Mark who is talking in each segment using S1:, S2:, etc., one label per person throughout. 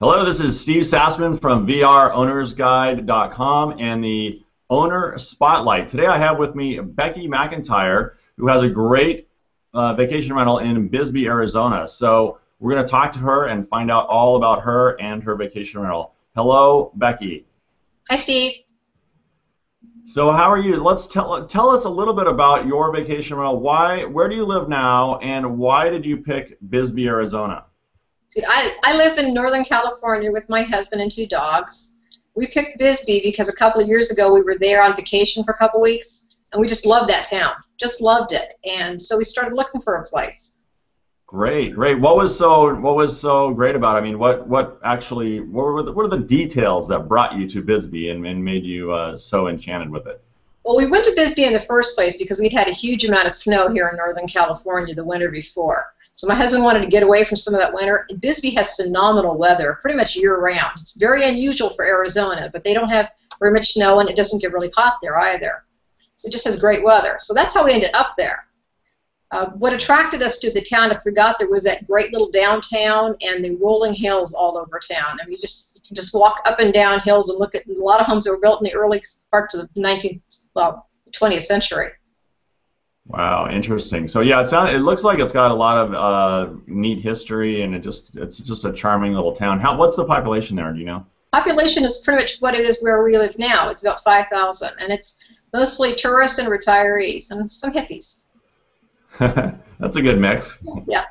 S1: Hello, this is Steve Sassman from VROwnersGuide.com and the Owner Spotlight. Today I have with me Becky McIntyre, who has a great vacation rental in Bisbee, Arizona. So we're going to talk to her and find out all about her and her vacation rental. Hello, Becky.
S2: Hi, Steve.
S1: So how are you? Let's tell us a little bit about your vacation rental. Where do you live now, and why did you pick Bisbee, Arizona?
S2: I live in Northern California with my husband and 2 dogs. We picked Bisbee because a couple of years ago we were there on vacation for a couple weeks, and we just loved that town. Just loved it, and so we started looking for a place.
S1: Great, great. What was so great about it? I mean, what were the details that brought you to Bisbee and made you so enchanted with it?
S2: Well, we went to Bisbee in the first place because we'd had a huge amount of snow here in Northern California the winter before. So my husband wanted to get away from some of that winter. Bisbee has phenomenal weather pretty much year-round. It's very unusual for Arizona, but they don't have very much snow, and it doesn't get really hot there either. So it just has great weather. So that's how we ended up there. What attracted us to the town after we got there was that great little downtown and the rolling hills all over town. I mean, you can just walk up and down hills and look at a lot of homes that were built in the early parts of the 20th century.
S1: Wow, interesting. So yeah, it looks like it's got a lot of neat history, and it's just a charming little town. What's the population there? Do you know?
S2: Population is pretty much what it is where we live now. It's about 5,000, and it's mostly tourists and retirees and some hippies.
S1: That's a good mix.
S2: Yeah.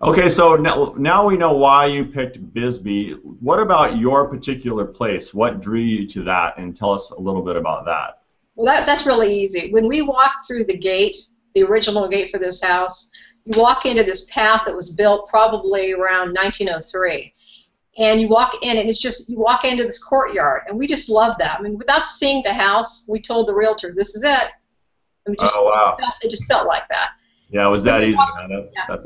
S1: Okay, so now we know why you picked Bisbee. What about your particular place? What drew you to that? And tell us a little bit about that.
S2: Well, that's really easy. When we walked through the gate, the original gate for this house, you walk into this path that was built probably around 1903. And you walk in, and you walk into this courtyard, and we just love that. I mean, without seeing the house, we told the realtor, this is it. And
S1: Oh, wow.
S2: It just felt like that.
S1: Yeah, it was that easy.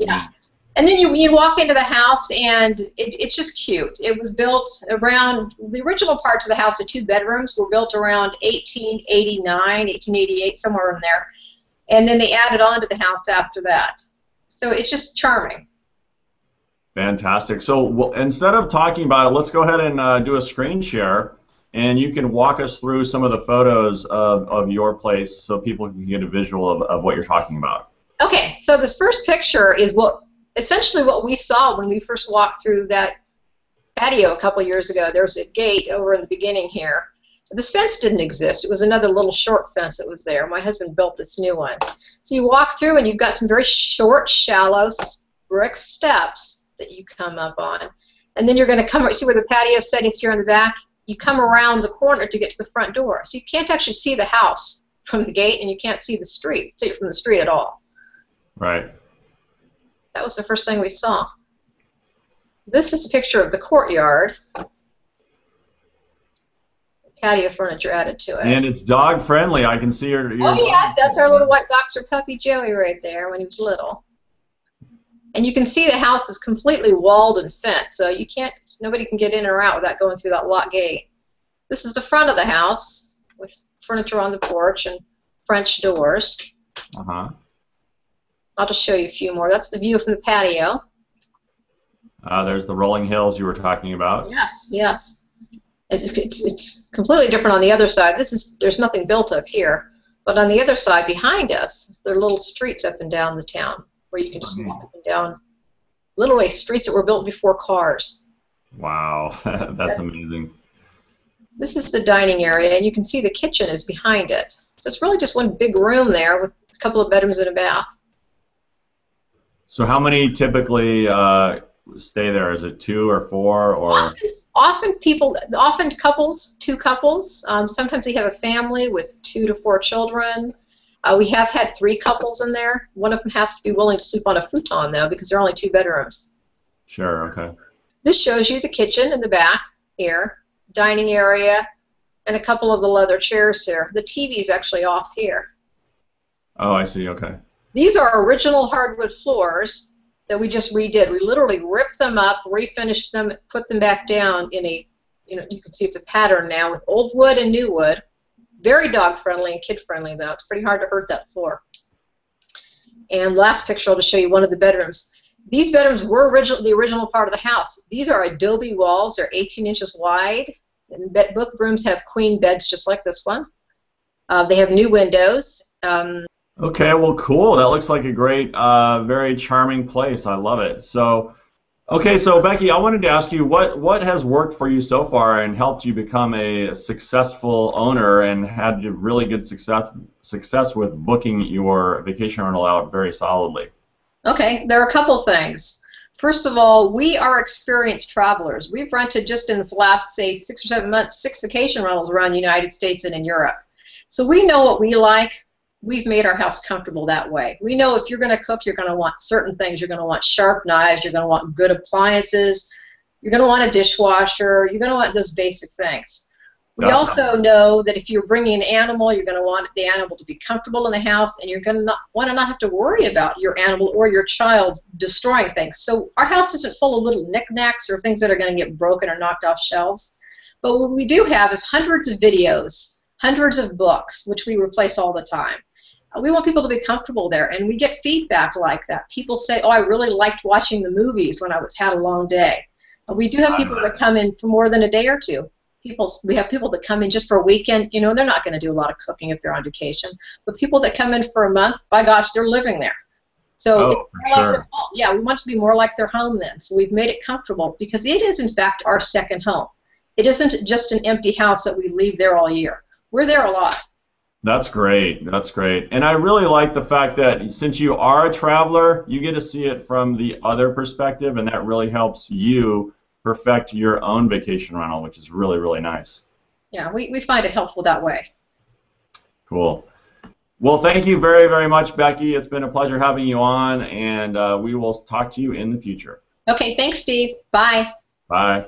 S2: Yeah. And then you walk into the house, and it's just cute. It was built around, the original parts of the house, the 2 bedrooms, were built around 1889, 1888, somewhere in there. And then they added on to the house after that. So it's just charming.
S1: Fantastic. So instead of talking about it, let's go ahead and do a screen share, and you can walk us through some of the photos of your place so people can get a visual of what you're talking about.
S2: Okay, so this first picture is essentially what we saw when we first walked through that patio a couple years ago. There's a gate over in the beginning here. This fence didn't exist. It was another little short fence that was there. My husband built this new one. So you walk through, and you've got some very short, shallow brick steps that you come up on. And then you're going to see where the patio set is here in the back? You come around the corner to get to the front door. So you can't actually see the house from the gate, and you can't see the street, from the street at all.
S1: Right.
S2: That was the first thing we saw. This is a picture of the courtyard. Patio furniture added to it.
S1: And it's dog friendly. I can see your
S2: Oh yes, that's our little white boxer puppy Joey right there when he was little. And you can see the house is completely walled and fenced, so nobody can get in or out without going through that locked gate. This is the front of the house with furniture on the porch and French doors.
S1: Uh-huh.
S2: I'll just show you a few more. That's the view from the patio.
S1: There's the rolling hills you were talking about.
S2: Yes, yes. It's completely different on the other side. There's nothing built up here, but on the other side behind us, there are little streets up and down the town where you can just walk up and down. Literally streets that were built before cars.
S1: Wow, that's amazing.
S2: This is the dining area, and you can see the kitchen is behind it. So it's really just one big room there with a couple of bedrooms and a bath. So
S1: how many typically stay there? Is it 2 or 4 or?
S2: Often couples, 2 couples. Sometimes we have a family with 2 to 4 children. We have had 3 couples in there. One of them has to be willing to sleep on a futon though, because there are only 2 bedrooms.
S1: Sure. Okay.
S2: This shows you the kitchen in the back here, dining area, and a couple of the leather chairs here. The TV is actually off here.
S1: Oh, I see. Okay.
S2: These are original hardwood floors that we just redid. We literally ripped them up, refinished them, put them back down in a, you can see it's a pattern now with old wood and new wood. Very dog friendly and kid friendly though. It's pretty hard to hurt that floor. And last picture, I'll just show you one of the bedrooms. These bedrooms were the original part of the house. These are adobe walls. They're 18 inches wide. And both rooms have queen beds just like this one. They have new windows.
S1: Okay, well, cool. That looks like a great, very charming place. I love it. So, okay, so Becky, I wanted to ask you what has worked for you so far and helped you become a successful owner and had really good success with booking your vacation rental out very solidly.
S2: Okay, there are a couple things. First of all, we are experienced travelers. We've rented just in this last, say, 6 or 7 months, 6 vacation rentals around the United States and in Europe. So we know what we like. We've made our house comfortable that way. We know if you're going to cook, you're going to want certain things. You're going to want sharp knives. You're going to want good appliances. You're going to want a dishwasher. You're going to want those basic things. We also know that if you're bringing an animal, you're going to want the animal to be comfortable in the house, and you're going to want to not have to worry about your animal or your child destroying things. So our house isn't full of little knickknacks or things that are going to get broken or knocked off shelves. But what we do have is hundreds of videos, hundreds of books, which we replace all the time. We want people to be comfortable there, and we get feedback like that. People say, oh, I really liked watching the movies when I had a long day. But we do have people that come in for more than a day or two. We have people that come in just for a weekend. You know, they're not going to do a lot of cooking if they're on vacation. But people that come in for a month, by gosh, they're living there. So it's more like their home. Yeah, we want it to be more like their home then. So we've made it comfortable because it is, in fact, our second home. It isn't just an empty house that we leave there all year. We're there a lot.
S1: That's great. That's great. And I really like the fact that since you are a traveler, you get to see it from the other perspective, and that really helps you perfect your own vacation rental, which is really, really nice.
S2: Yeah, we find it helpful that way.
S1: Cool. Well, thank you very, very much, Becky. It's been a pleasure having you on, and we will talk to you in the future.
S2: Okay, thanks, Steve. Bye.
S1: Bye.